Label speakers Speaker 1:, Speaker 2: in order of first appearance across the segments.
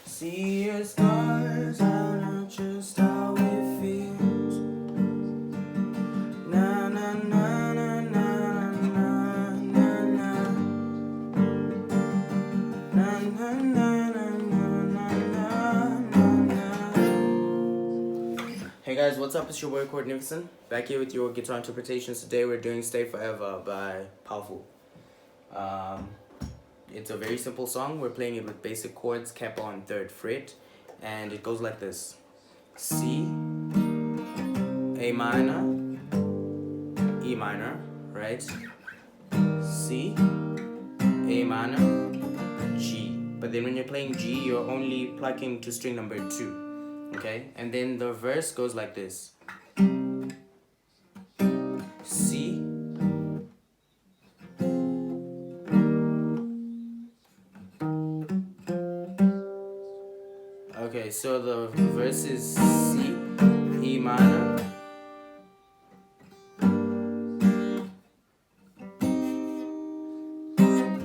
Speaker 1: See your scars are not just how it feels. Na na na na na na na na. Na na na na na na na. Hey guys, what's up? It's your boy Chordnificent, back here with your guitar interpretations. Today we're doing Stay Forever by Powfu. It's a very simple song. We're playing it with basic chords, capo on 3rd fret, and it goes like this: C, A minor, E minor, right? C, A minor, G. But then when you're playing G, you're only plucking to string number 2, okay? And then the verse goes like this: C, okay, so the verse is C, E minor,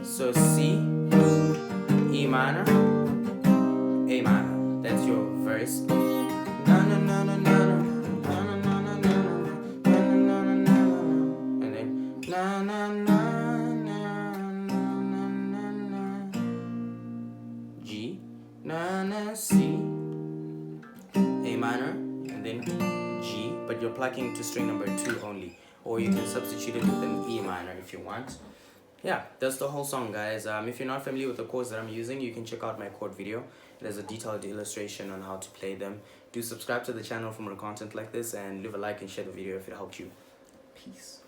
Speaker 1: so C, E minor, A minor. That's your verse. Na na na na na na na na na na na na na na, and then na na na na na na na, G, na na, C, A minor, and then G, but you're plucking to string number 2 only, or you can substitute it with an E minor if you want. Yeah, that's the whole song, guys. If you're not familiar with the chords that I'm using, you can check out my chord video. There's a detailed illustration on how to play them. Do subscribe to the channel for more content like this, and leave a like and share the video if it helped you. Peace.